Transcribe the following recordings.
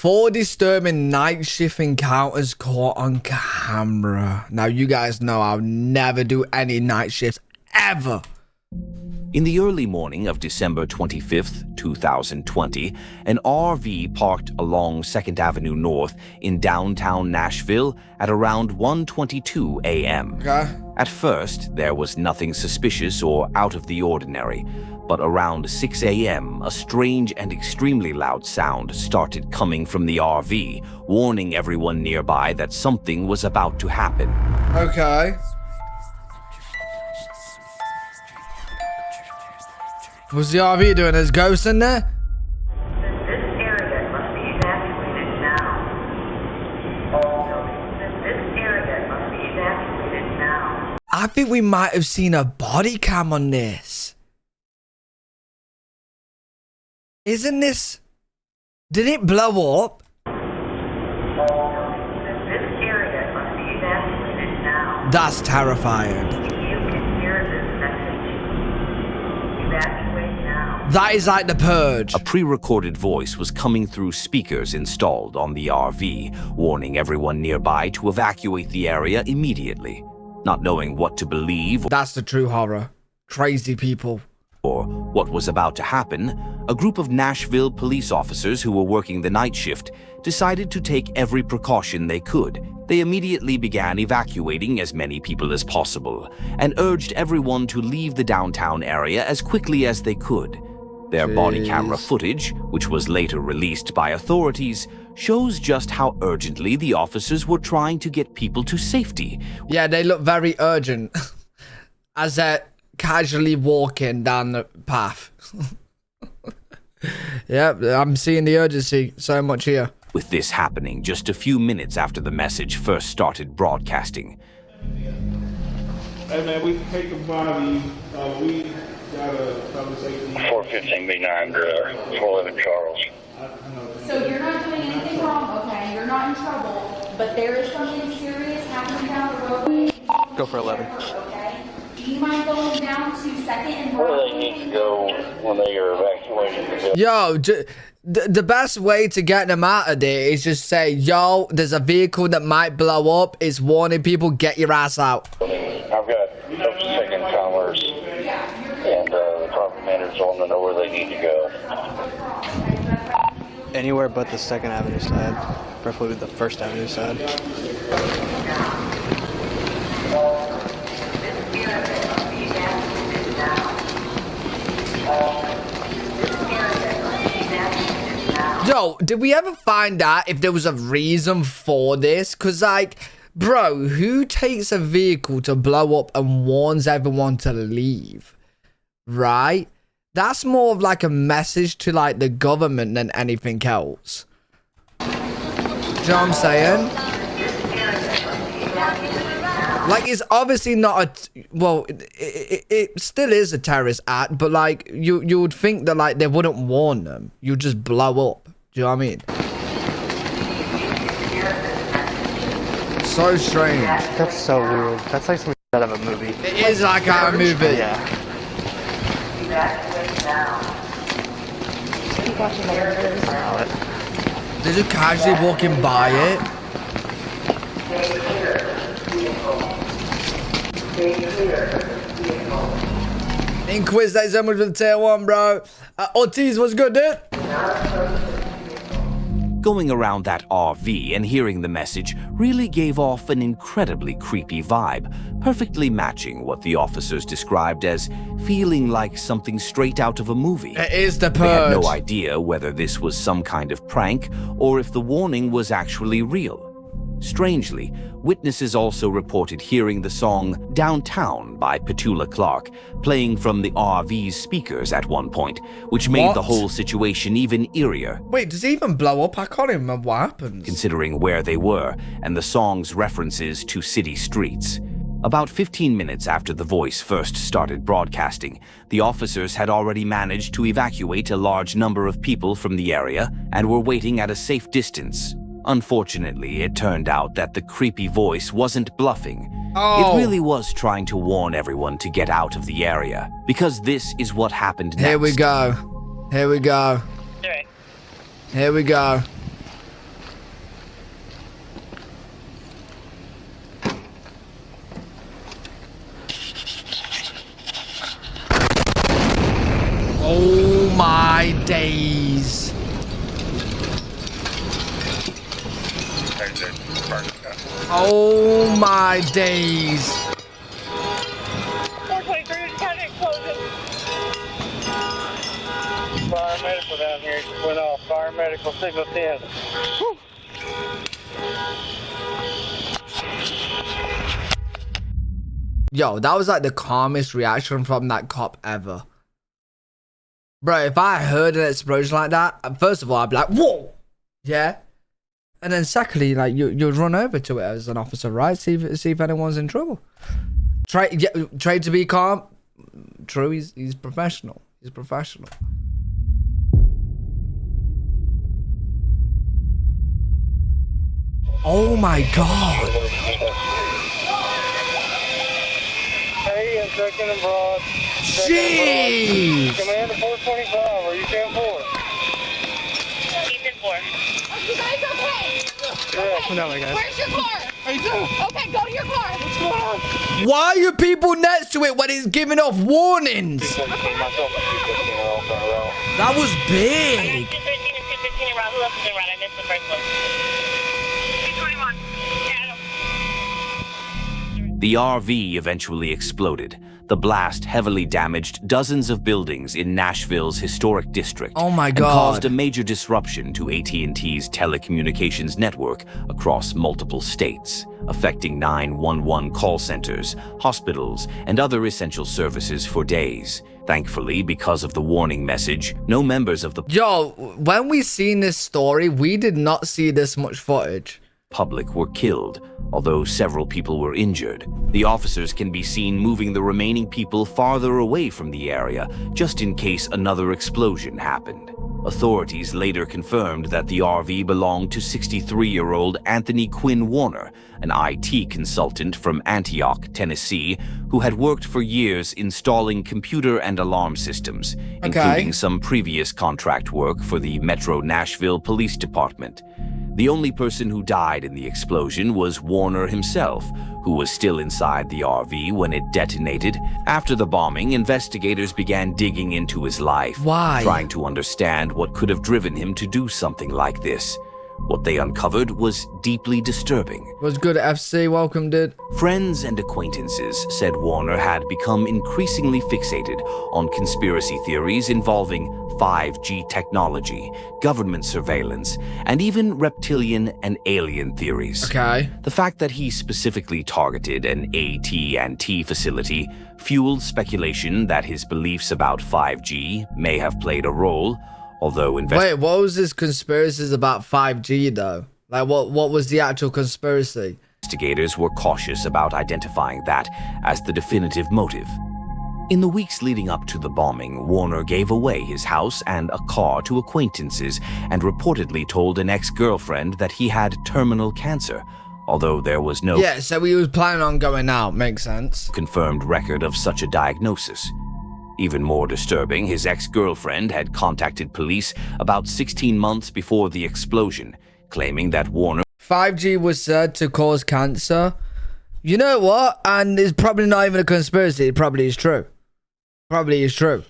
4 disturbing night shift encounters caught on camera. Now, you guys know I'll never do any night shifts ever. In the early morning of December 25th, 2020, an RV parked along 2nd Avenue North in downtown Nashville at around 1:22 a.m. Okay. At first, there was nothing suspicious or out of the ordinary, but around 6 a.m., a strange and extremely loud sound started coming from the RV, warning everyone nearby that something was about to happen. Okay. What's the RV doing? There's ghosts in there? This area must be evacuated now. All buildings in this area must be evacuated now. I think we might have seen a body cam on this. Isn't this... Did it blow up? All buildings in this area must be evacuated now. That's terrifying. If you can hear this message, evacuate now. That is like the Purge. A pre-recorded voice was coming through speakers installed on the RV, warning everyone nearby to evacuate the area immediately. Not knowing what to believe That's the true horror. Crazy people. or what was about to happen, a group of Nashville police officers who were working the night shift decided to take every precaution they could. They immediately began evacuating as many people as possible and urged everyone to leave the downtown area as quickly as they could. Their body camera footage, which was later released by authorities, shows just how urgently the officers were trying to get people to safety. Yeah, they look very urgent. As they're casually walking down the path. Yeah, I'm seeing the urgency so much here. With this happening just a few minutes after the message first started broadcasting. Hey man, we can take the body. We got a conversation. 415 B9 driver, 411 Charles. So you're not doing anything wrong, okay? You're not in trouble, but there is something serious happening down the roadway. Go for 11. Okay? Do you mind going down to 2nd and Where they need to go when they are evacuating the building. Yo, the best way to get them out of there is just say, yo, there's a vehicle that might blow up. It's warning people, get your ass out. I've got up to second commerce and the property managers want to know where they need to go. Anywhere but the 2nd Avenue side. Preferably the 1st Avenue side. Yo, did we ever find out if there was a reason for this? Because, like, bro, who takes a vehicle to blow up and warns everyone to leave? Right? That's more of like a message to, like, the government than anything else. Do you know what I'm saying? Like, it's obviously not a... Well, it still is a terrorist act, but, like, you would think that, like, they wouldn't warn them. You'd just blow up. Do you know what I mean? So strange. That's so weird. That's like something out of a movie. It is like a movie. Yeah. Evacuate now. They're just casually walking by it. Stay clear. Vehicle. Stay clear. Vehicle. Inquiz, thanks so much for the tier 1, bro. Ortiz, what's good, dude? Going around that RV and hearing the message really gave off an incredibly creepy vibe, perfectly matching what the officers described as feeling like something straight out of a movie. It is the They had Purge. no idea whether this was some kind of prank or if the warning was actually real. Strangely, witnesses also reported hearing the song Downtown by Petula Clark playing from the RV's speakers at one point, which made the What? whole situation even eerier, Wait, does it even blow up? I can't even remember what happens. considering where they were and the song's references to city streets. About 15 minutes after the voice first started broadcasting, the officers had already managed to evacuate a large number of people from the area and were waiting at a safe distance. Unfortunately, it turned out that the creepy voice wasn't bluffing. Oh. It really was trying to warn everyone to get out of the area, because this is what happened next. Here we go. Here we go. Here we go. Oh my days. 423, just had an explosion. Fire medical down here just went off. Fire medical signal 10. Whew. Yo, that was like the calmest reaction from that cop ever. Bro, if I heard an explosion like that, first of all, I'd be like, whoa! Yeah? And then secondly, like, you'd run over to it as an officer, right? See if anyone's in trouble. Try to be calm. True, he's professional. He's professional. Oh my god. Hey, I'm second and broad. Jeez. Commander 425, are you 10-4? He's in 4. Are you guys okay? Okay. No, my guys. Where's your car? Okay, go to your car. What's going on? Why are people next to it when it's giving off warnings? That was big. 213 and 215 in route. Who else is in route? I missed the first one. 221. Yeah, The RV eventually exploded. The blast heavily damaged dozens of buildings in Nashville's historic district. Oh my and God. caused a major disruption to AT&T's telecommunications network across multiple states, affecting 911 call centers, hospitals, and other essential services for days. Thankfully, because of the warning message, no members of the Yo, when we seen this story, we did not see this much footage. public were killed, although several people were injured. The officers can be seen moving the remaining people farther away from the area, just in case another explosion happened. Authorities later confirmed that the RV belonged to 63-year-old Anthony Quinn Warner, an IT consultant from Antioch, Tennessee, who had worked for years installing computer and alarm systems, including some previous contract work for the Metro Nashville Police Department. The only person who died in the explosion was Warner himself, who was still inside the RV when it detonated. After the bombing, investigators began digging into his life, Why? trying to understand what could have driven him to do something like this. What they uncovered was deeply disturbing. Was good, FC. Welcome, dude. Friends and acquaintances said Warner had become increasingly fixated on conspiracy theories involving 5G technology, government surveillance, and even reptilian and alien theories. Okay. The fact that he specifically targeted an AT&T facility fueled speculation that his beliefs about 5G may have played a role, although Wait, what was this conspiracies about 5G though? Like, what was the actual conspiracy? investigators were cautious about identifying that as the definitive motive. In the weeks leading up to the bombing, Warner gave away his house and a car to acquaintances and reportedly told an ex-girlfriend that he had terminal cancer, although there was no Yeah, so he was planning on going out. Makes sense. confirmed record of such a diagnosis. Even more disturbing, his ex-girlfriend had contacted police about 16 months before the explosion, claiming that Warner 5G was said to cause cancer. You know what? And it's probably not even a conspiracy. It probably is true. Probably is true.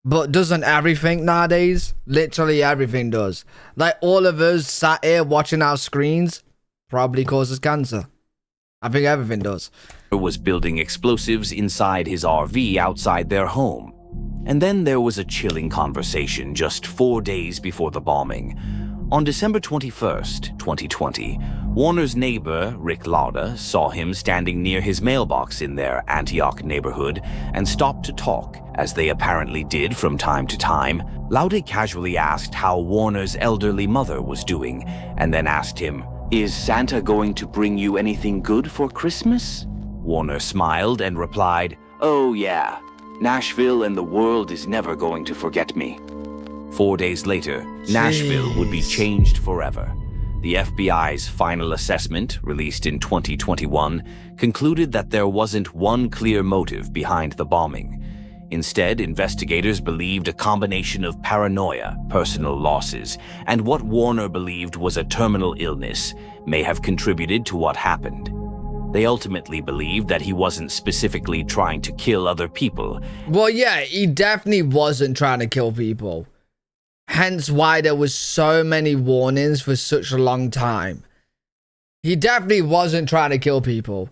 But doesn't everything nowadays? Literally everything does. Like all of us sat here watching our screens probably causes cancer. I think everything does. was building explosives inside his RV outside their home. And then there was a chilling conversation just 4 days before the bombing. On December 21st, 2020, Warner's neighbor, Rick Lauda, saw him standing near his mailbox in their Antioch neighborhood and stopped to talk, as they apparently did from time to time. Lauda casually asked how Warner's elderly mother was doing, and then asked him, "Is Santa going to bring you anything good for Christmas?" Warner smiled and replied, "Oh yeah, Nashville and the world is never going to forget me." 4 days later, Nashville would be changed forever. The FBI's final assessment, released in 2021, concluded that there wasn't one clear motive behind the bombing. Instead, investigators believed a combination of paranoia, personal losses, and what Warner believed was a terminal illness may have contributed to what happened. They ultimately believed that he wasn't specifically trying to kill other people. Well, yeah, he definitely wasn't trying to kill people. Hence why there was so many warnings for such a long time. He definitely wasn't trying to kill people.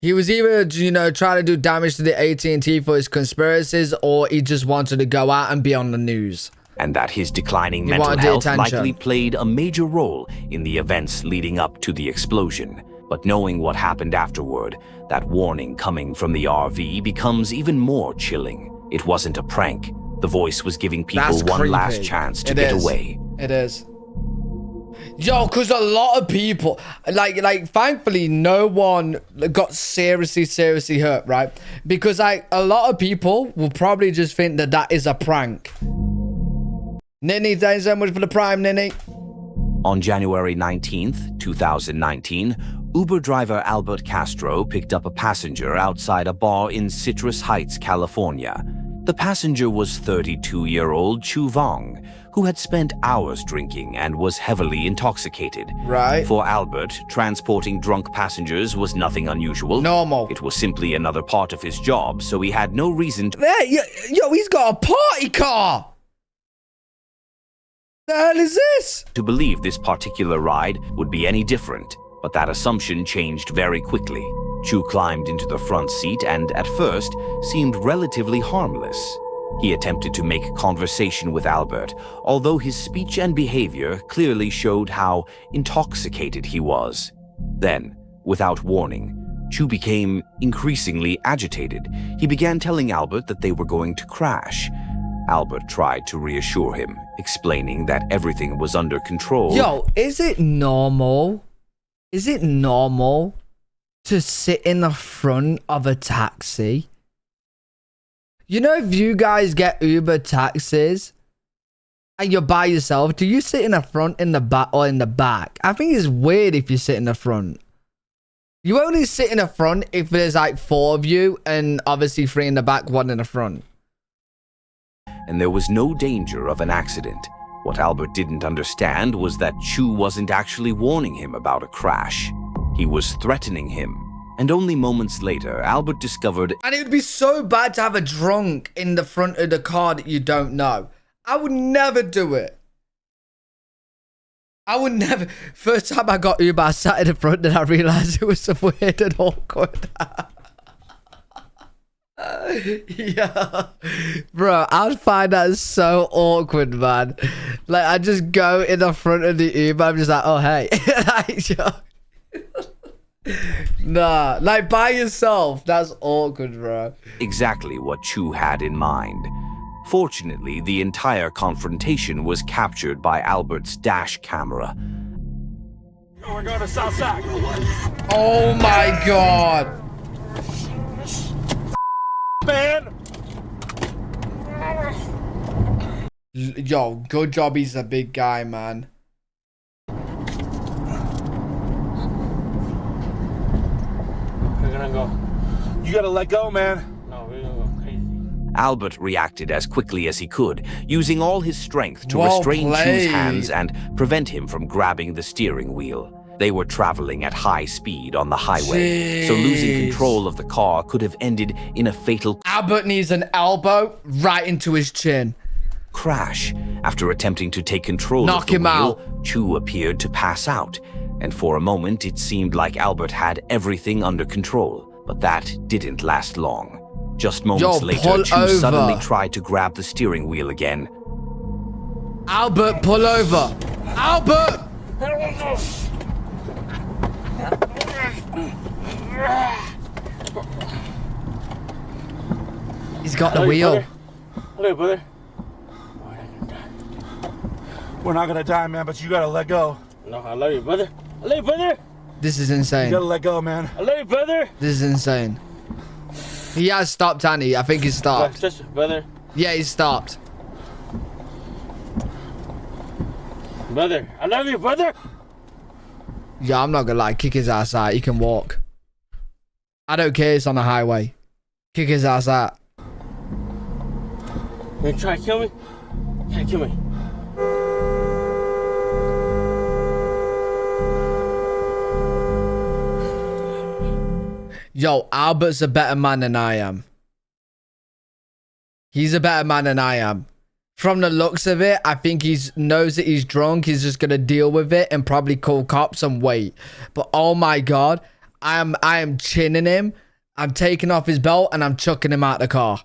He was either, you know, trying to do damage to the AT&T for his conspiracies, or he just wanted to go out and be on the news. And that his declining He mental wanted the health attention. likely played a major role in the events leading up to the explosion. But knowing what happened afterward, that warning coming from the RV becomes even more chilling. It wasn't a prank. The voice was giving people That's one creepy. last chance to It get is. away. It is. Yo, because a lot of people, like, thankfully, no one got seriously hurt, right? Because, like, a lot of people will probably just think that that is a prank. Ninny, thanks so much for the prime, Ninny. On January 19th, 2019, Uber driver Albert Castro picked up a passenger outside a bar in Citrus Heights, California. The passenger was 32-year-old Chu Vong, who had spent hours drinking and was heavily intoxicated. Right. For Albert, transporting drunk passengers was nothing unusual. Normal. It was simply another part of his job, so he had no reason to Hey, yo, he's got a party car. The hell is this? believe this particular ride would be any different, but that assumption changed very quickly. Chu climbed into the front seat and, at first, seemed relatively harmless. He attempted to make conversation with Albert, although his speech and behavior clearly showed how intoxicated he was. Then, without warning, Chu became increasingly agitated. He began telling Albert that they were going to crash. Albert tried to reassure him, explaining that everything was under control. Yo, is it normal? Is it normal to sit in the front of a taxi? You know, if you guys get Uber taxis and you're by yourself, do you sit in the front, in the back, or in the back? I think it's weird if you sit in the front. You only sit in the front if there's like 4 of you, and obviously 3 in the back, 1 in the front. And there was no danger of an accident. What Albert didn't understand was that Chu wasn't actually warning him about a crash. He was threatening him. And only moments later, Albert discovered And it would be so bad to have a drunk in the front of the car that you don't know. I would never do it. I would never. First time I got Uber, I sat in the front and I realized it was so weird and awkward. Yeah. Bro, I'd find that so awkward, man. Like, I just go in the front of the Uber, I'm just like, oh, hey. Like, yo. Nah, like by yourself, that's awkward, bro. exactly what Chu had in mind. Fortunately, the entire confrontation was captured by Albert's dash camera. We're going to Southside. Oh my god. Man! Yo, good job he's a big guy, man. We're gonna go. You gotta let go, man. No, we're gonna go crazy. Albert reacted as quickly as he could, using all his strength to Well restrain Chu's played. hands and prevent him from grabbing the steering wheel. They were traveling at high speed on the highway, so losing Jeez. control of the car could have ended in a fatal Albert needs an elbow right into his chin. crash. After attempting to take control Knock of the him wheel, out. Chu appeared to pass out, and for a moment it seemed like Albert had everything under control. But that didn't last long. Just moments Yo, later, pull Chu over. suddenly tried to grab the steering wheel again. Albert, pull over. Albert! He's got the wheel. Hey, brother. We're not gonna die, man, but you gotta let go. No, I love you, brother. I love you, brother. This is You insane. gotta let go, man. I love you, brother. This is insane. He has stopped, Annie. I think he's stopped. Just, brother. Yeah, he's stopped. Brother. I love you, brother. Yeah, I'm not gonna lie. Kick his ass out. He can walk. I don't care. It's on the highway. Kick his ass out. You try to kill me? Try to kill me. Yo, Albert's a better man than I am. He's a better man than I am. From the looks of it, I think he's knows that he's drunk. He's just gonna deal with it and probably call cops and wait. But oh my god, I am chinning him. I'm taking off his belt and I'm chucking him out the car.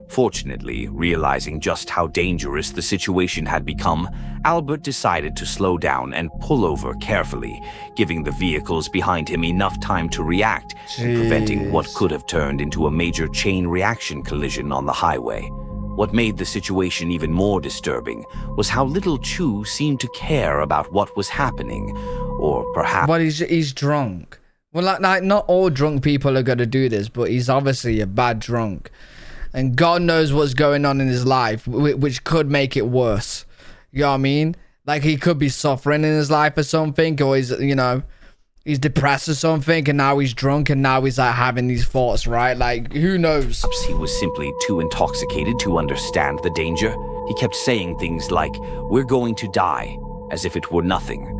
Fortunately, realizing just how dangerous the situation had become, Albert decided to slow down and pull over carefully, giving the vehicles behind him enough time to react and preventing what could have turned into a major chain reaction collision on the highway. What made the situation even more disturbing was how little Chu seemed to care about what was happening, or perhaps... But he's drunk. Well, like not all drunk people are gonna do this, but he's obviously a bad drunk. And God knows what's going on in his life, which could make it worse. You know what I mean? Like, he could be suffering in his life or something, or he's, you know, he's depressed or something, and now he's drunk, and now he's, like, having these thoughts, right? Like, who knows? Perhaps he was simply too intoxicated to understand the danger. He kept saying things like, "We're going to die," as if it were nothing.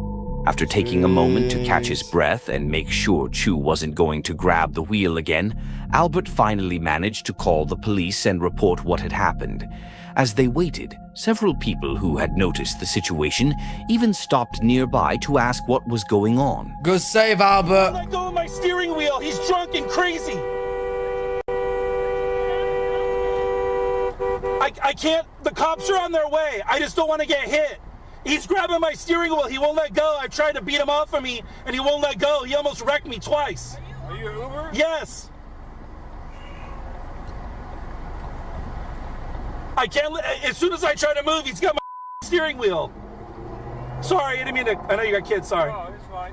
After taking a moment to catch his breath and make sure Chu wasn't going to grab the wheel again, Albert finally managed to call the police and report what had happened. As they waited, several people who had noticed the situation even stopped nearby to ask what was going on. Good save, Albert. Let go of my steering wheel. He's drunk and crazy. I can't. The cops are on their way. I just don't want to get hit. He's grabbing my steering wheel. He won't let go. I tried to beat him off of me, and he won't let go. He almost wrecked me twice. Are you an Uber? Yes. I can't. As soon as I try to move, he's got my steering wheel. Sorry, I didn't mean to. I know you got kids. Sorry. Oh, it's fine.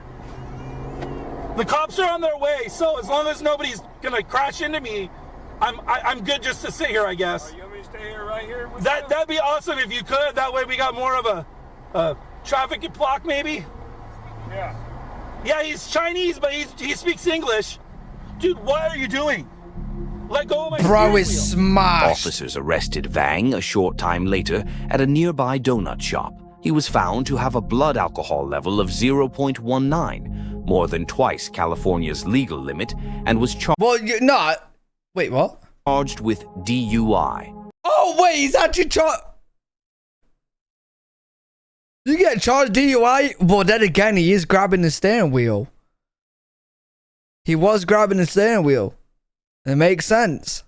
The cops are on their way, so as long as nobody's gonna crash into me, I'm good just to sit here, I guess. Oh, you want me to stay here right here? That'd be awesome if you could. That way we got more of a traffic block, maybe. Yeah. Yeah, he's Chinese, but he speaks English. Dude, what are you doing? Let go of my Bro steering is wheel. smashed. Officers arrested Vang a short time later at a nearby donut shop. He was found to have a blood alcohol level of 0.19, more than twice California's legal limit, and was Well, you're not. Wait, what? charged with DUI. Oh, wait, he's actually charged. You get charged DUI? Well, then again, he is grabbing the steering wheel. He was grabbing the steering wheel. It makes sense.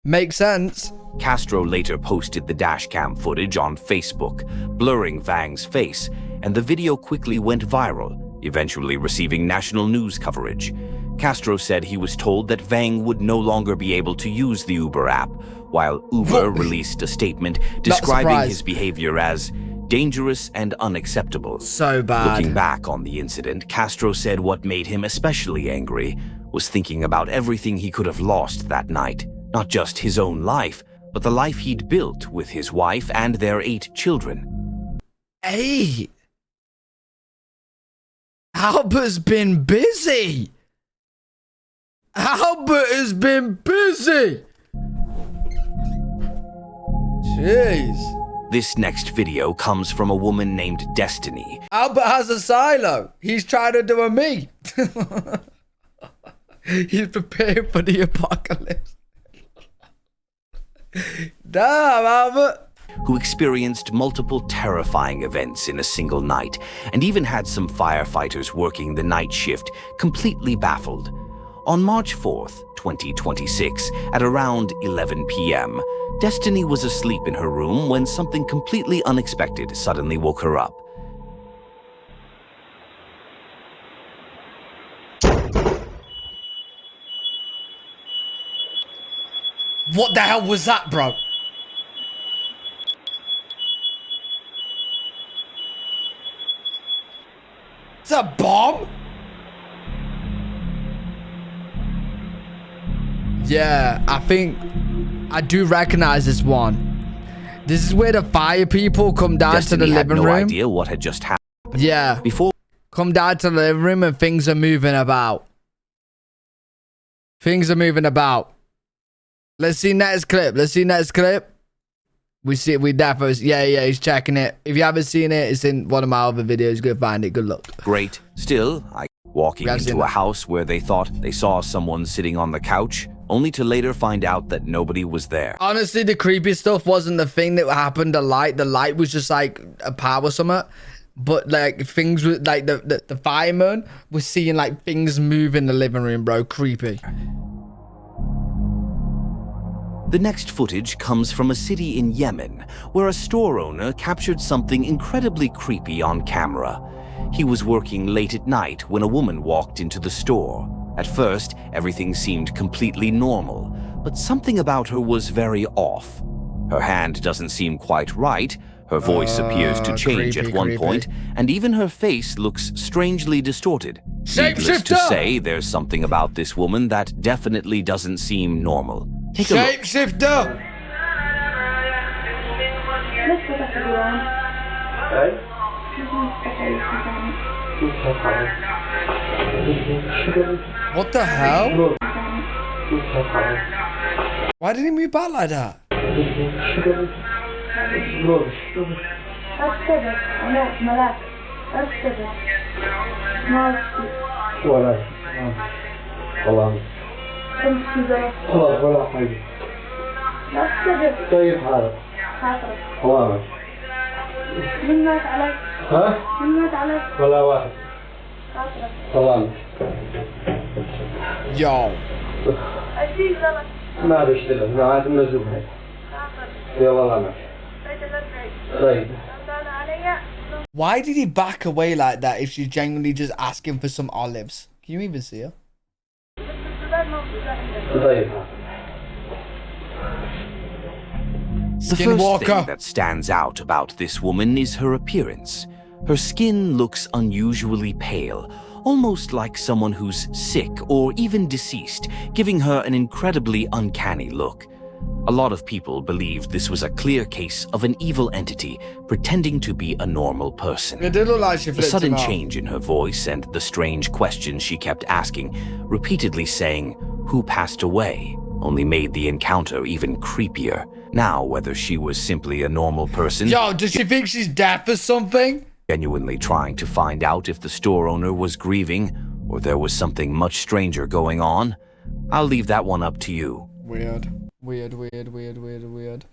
Makes sense. Castro later posted the dashcam footage on Facebook, blurring Vang's face, and the video quickly went viral, eventually receiving national news coverage. Castro said he was told that Vang would no longer be able to use the Uber app, while Uber released a statement describing his behavior as dangerous and unacceptable. So bad. Looking back on the incident, Castro said what made him especially angry was thinking about everything he could have lost that night. Not just his own life, but the life he'd built with his wife and their 8 children. 8? Albert's been busy. Albert has been busy. Jeez. This next video comes from a woman named Destiny. Albert has a silo. He's trying to do a me. He's preparing for the apocalypse. Damn, Albert. Who experienced multiple terrifying events in a single night, and even had some firefighters working the night shift completely baffled. On March 4th, 2026, at around 11 p.m., Destiny was asleep in her room when something completely unexpected suddenly woke her up. What the hell was that, bro? It's a bomb? Yeah, I think I do recognize this one. This is where the fire people come down Destiny to the had living no room. idea what had just happened. Yeah. Before Come down to the living room and things are moving about. Things are moving about. Let's see next clip. Let's see next clip. We see it. We definitely. Yeah, he's checking it. If you haven't seen it, it's in one of my other videos. Go find it. Good luck. great, still, walking into a house where they thought they saw someone sitting on the couch, only to later find out that nobody was there. Honestly, the creepy stuff wasn't the thing that happened. The light was just like a power summit. But like things with like the fireman was seeing like things move in the living room, bro. Creepy. The next footage comes from a city in Yemen, where a store owner captured something incredibly creepy on camera. He was working late at night when a woman walked into the store. At first, everything seemed completely normal, but something about her was very off. Her hand doesn't seem quite right, her voice appears to change at one point, and even her face looks strangely distorted. Needless to say, there's something about this woman that definitely doesn't seem normal. Take a look. Shapeshifter! What the hell? Why did he move back like that? طيب حالك حوامك من مات عليك ها؟ من مات عليك ولا واحد سلامك Yo. ما عاد اشتغل ما عاد منزل هاي يلا والله طيب. Why did he back away like that if she's genuinely just asking for some olives? Can you even see her? The first thing that stands out about this woman is her appearance. Her skin looks unusually pale, almost like someone who's sick or even deceased, giving her an incredibly uncanny look. A lot of people believed this was a clear case of an evil entity pretending to be a normal person. It did look like she The sudden change in her voice and the strange questions she kept asking, repeatedly saying, "Who passed away?" only made the encounter even creepier. Now, whether she was simply a normal person... Yo, does she think she's deaf or something? Genuinely trying to find out if the store owner was grieving or there was something much stranger going on, I'll leave that one up to you. Weird. Weird.